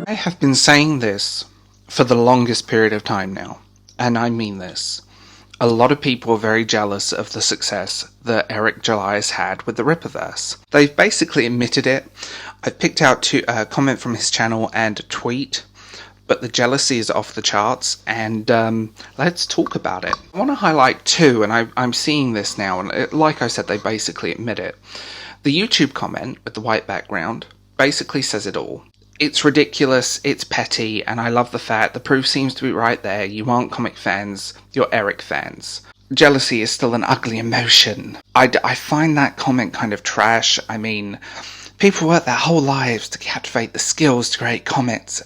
I have been saying this for the longest period of time now, and I mean this. A lot of people are very jealous of the success that Eric July has had with the Rippaverse. They've basically admitted it. I've picked out a comment from his channel and a tweet, but the jealousy is off the charts, and let's talk about it. I want to highlight two, and I'm seeing this now, and like I said, they basically admit it. The YouTube comment with the white background basically says it all. It's ridiculous, it's petty, and I love the fact the proof seems to be right there. You aren't comic fans, you're Eric fans. Jealousy is still an ugly emotion. I find that comment kind of trash. I mean, people work their whole lives to captivate the skills to create comics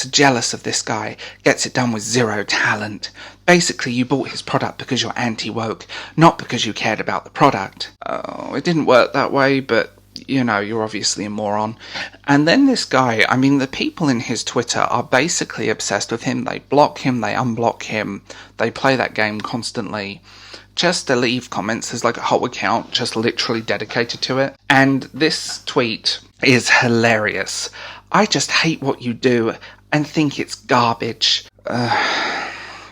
are jealous of this guy, gets it done with zero talent. Basically, you bought his product because you're anti-woke, not because you cared about the product. Oh, it didn't work that way, but you know, you're obviously a moron. And then this guy, I mean, the people in his Twitter are basically obsessed with him. They block him, they unblock him, they play that game constantly. Just to leave comments, there's like a whole account just literally dedicated to it. And this tweet is hilarious. I just hate what you do and think it's garbage.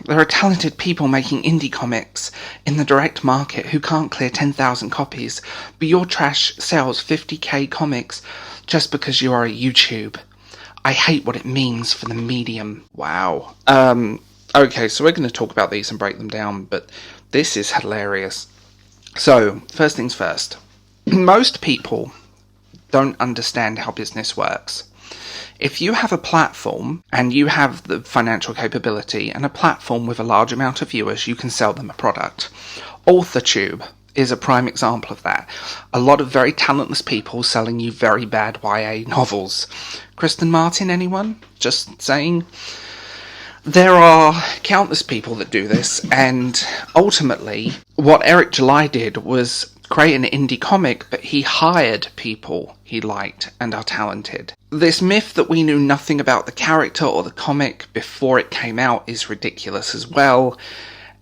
There are talented people making indie comics in the direct market who can't clear 10,000 copies, but your trash sells 50k comics just because you are a YouTube. I hate what it means for the medium. Wow. Okay, so we're going to talk about these and break them down, but this is hilarious. So, first things first. Most people don't understand how business works. If you have a platform and you have the financial capability and a platform with a large amount of viewers, you can sell them a product. AuthorTube is a prime example of that. A lot of very talentless people selling you very bad YA novels. Kristen Martin, anyone? Just saying. There are countless people that do this, and ultimately what Eric July did was create an indie comic, but he hired people he liked and are talented. This myth that we knew nothing about the character or the comic before it came out is ridiculous as well.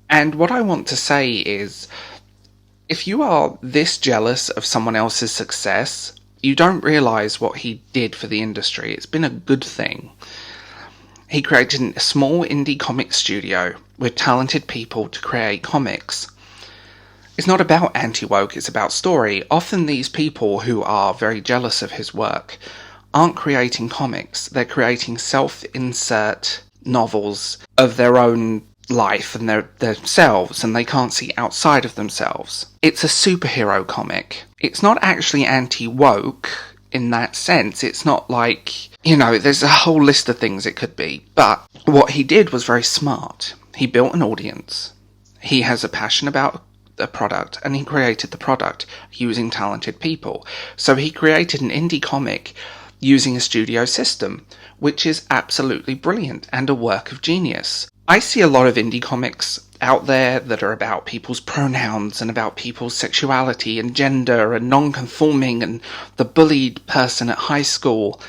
And what I want to say is, if you are this jealous of someone else's success, you don't realise what he did for the industry. It's been a good thing. He created a small indie comic studio with talented people to create comics. It's not about anti-woke, it's about story. Often these people who are very jealous of his work aren't creating comics. They're creating self-insert novels of their own life and themselves, and they can't see outside of themselves. It's a superhero comic. It's not actually anti-woke in that sense. It's not like, you know, there's a whole list of things it could be. But what he did was very smart. He built an audience. He has a passion about a product, and he created the product using talented people. So he created an indie comic using a studio system, which is absolutely brilliant and a work of genius. I see a lot of indie comics out there that are about people's pronouns and about people's sexuality and gender and non-conforming and the bullied person at high school,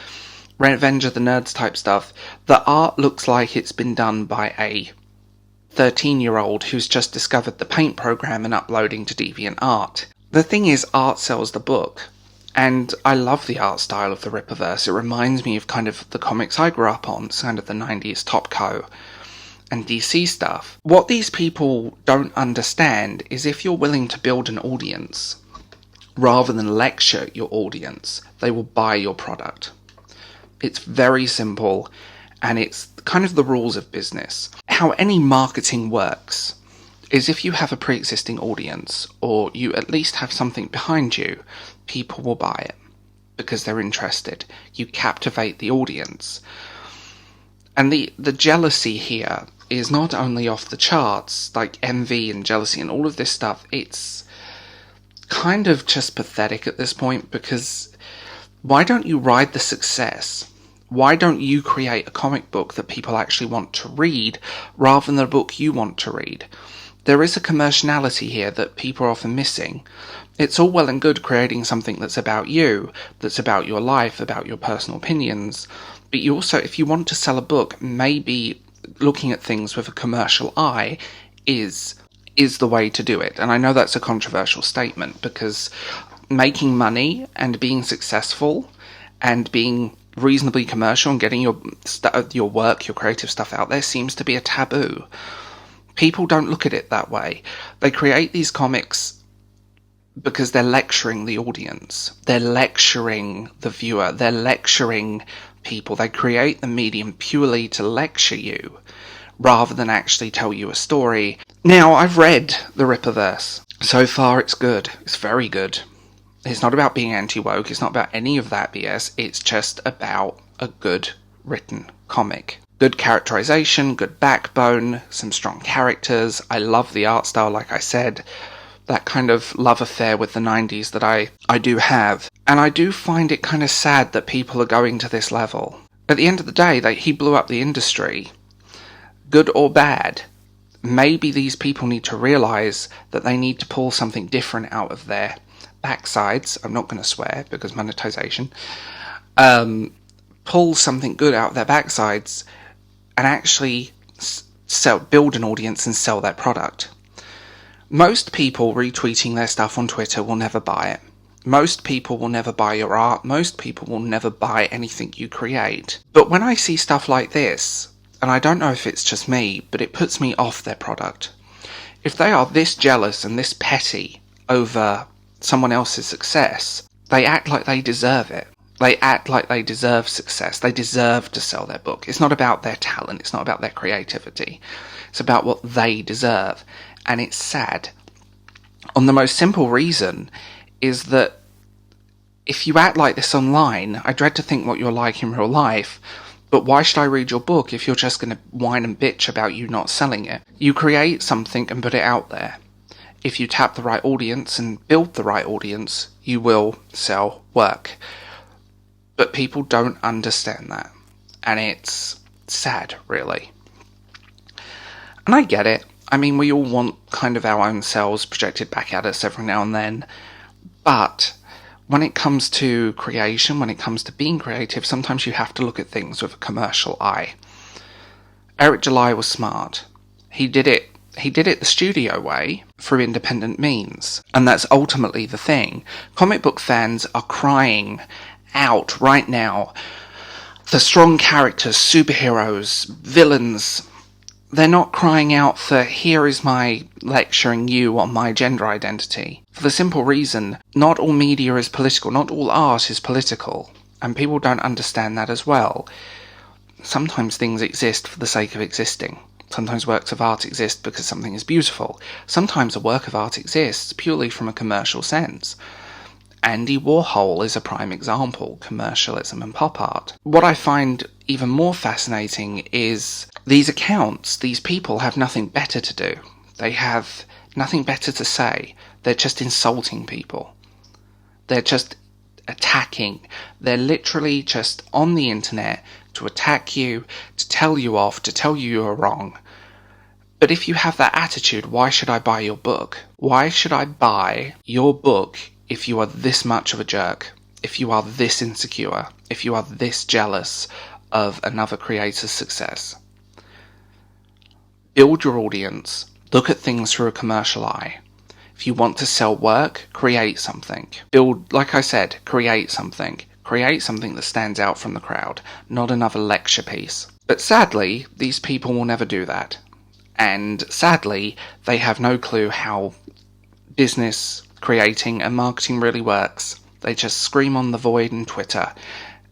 Revenge of the Nerds type stuff. The art looks like it's been done by a 13-year-old who's just discovered the Paint program and uploading to DeviantArt. The thing is, art sells the book. And I love the art style of the Rippaverse. It reminds me of kind of the comics I grew up on. It's kind of the 90s Topco and DC stuff. What these people don't understand is if you're willing to build an audience, rather than lecture your audience, they will buy your product. It's very simple, and it's kind of the rules of business. How any marketing works is if you have a pre-existing audience, or you at least have something behind you, people will buy it because they're interested. You captivate the audience. And the jealousy here is not only off the charts, like envy and jealousy and all of this stuff. It's kind of just pathetic at this point, because why don't you ride the success? Why don't you create a comic book that people actually want to read rather than the book you want to read? There is a commerciality here that people are often missing. It's all well and good creating something that's about you, that's about your life, about your personal opinions, but you also, if you want to sell a book, maybe looking at things with a commercial eye is the way to do it. And I know that's a controversial statement, because making money and being successful and being reasonably commercial and getting your work, your creative stuff out there seems to be a taboo. People don't look at it that way. They create these comics because they're lecturing the audience. They're lecturing the viewer. They're lecturing people. They create the medium purely to lecture you rather than actually tell you a story. Now, I've read the Rippaverse. So far, it's good. It's very good. It's not about being anti-woke. It's not about any of that BS. It's just about a good written comic. Good characterization, good backbone, some strong characters. I love the art style, like I said. That kind of love affair with the 90s that I do have. And I do find it kind of sad that people are going to this level. At the end of the day, he blew up the industry. Good or bad. Maybe these people need to realise that they need to pull something different out of their backsides. I'm not going to swear because monetization. Pull something good out of their backsides and actually build an audience and sell their product. Most people retweeting their stuff on Twitter will never buy it. Most people will never buy your art. Most people will never buy anything you create. But when I see stuff like this, and I don't know if it's just me, but it puts me off their product. If they are this jealous and this petty over someone else's success, they act like they deserve it. They act like they deserve success. They deserve to sell their book. It's not about their talent. It's not about their creativity. It's about what they deserve. And it's sad. On the most simple reason is that if you act like this online, I dread to think what you're like in real life, but why should I read your book if you're just going to whine and bitch about you not selling it? You create something and put it out there. If you tap the right audience and build the right audience, you will sell work. But people don't understand that. And it's sad, really. And I get it. I mean, we all want kind of our own selves projected back at us every now and then. But when it comes to creation, when it comes to being creative, sometimes you have to look at things with a commercial eye. Eric July was smart. He did it the studio way through independent means. And that's ultimately the thing. Comic book fans are crying out right now. The strong characters, superheroes, villains, they're not crying out for, here is my lecturing you on my gender identity. For the simple reason, not all media is political, not all art is political. And people don't understand that as well. Sometimes things exist for the sake of existing. Sometimes works of art exist because something is beautiful. Sometimes a work of art exists purely from a commercial sense. Andy Warhol is a prime example, commercialism and pop art. What I find even more fascinating is these accounts, these people have nothing better to do. They have nothing better to say. They're just insulting people. They're just attacking. They're literally just on the internet to attack you, to tell you off, to tell you you're wrong. But if you have that attitude, why should I buy your book? Why should I buy your book if you are this much of a jerk, if you are this insecure, if you are this jealous of another creator's success? Build your audience. Look at things through a commercial eye. If you want to sell work, create something. Build, like I said, create something. Create something that stands out from the crowd, not another lecture piece. But sadly, these people will never do that. And sadly, they have no clue how business, creating and marketing really works. They just scream on the void on Twitter.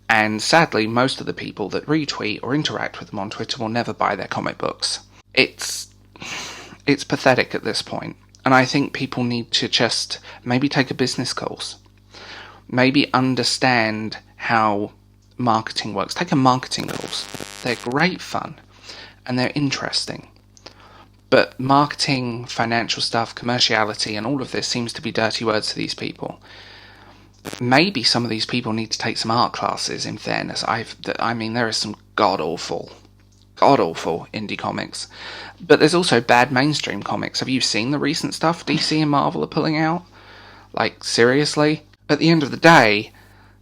And sadly, most of the people that retweet or interact with them on Twitter will never buy their comic books. It's pathetic at this point. And I think people need to just maybe take a business course. Maybe understand how marketing works. Take a marketing course. They're great fun. And they're interesting. But marketing, financial stuff, commerciality, and all of this seems to be dirty words to these people. Maybe some of these people need to take some art classes, in fairness. I mean, there is some god-awful indie comics. But there's also bad mainstream comics. Have you seen the recent stuff DC and Marvel are pulling out? Like, seriously? At the end of the day,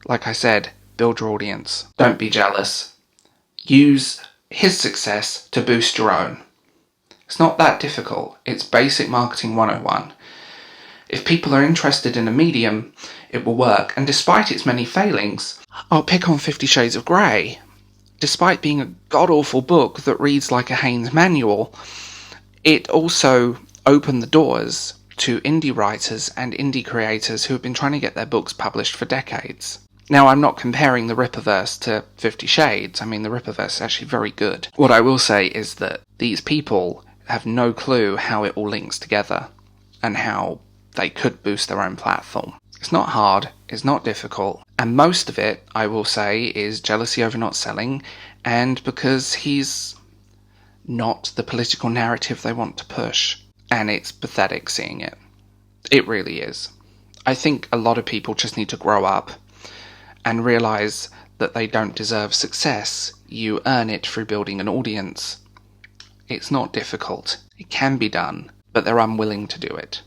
like I said, build your audience. Don't be jealous. Use his success to boost your own. It's not that difficult. It's basic marketing 101. If people are interested in a medium, it will work, and despite its many failings, I'll pick on 50 Shades of Grey. Despite being a god-awful book that reads like a Haynes manual, it also opened the doors to indie writers and indie creators who have been trying to get their books published for decades. Now, I'm not comparing the Rippaverse to 50 Shades. I mean, the Rippaverse is actually very good. What I will say is that these people have no clue how it all links together and how they could boost their own platform. It's not hard, it's not difficult, and most of it, I will say, is jealousy over not selling, and because he's not the political narrative they want to push. And it's pathetic seeing it. It really is. I think a lot of people just need to grow up and realise that they don't deserve success. You earn it through building an audience. It's not difficult. It can be done, but they're unwilling to do it.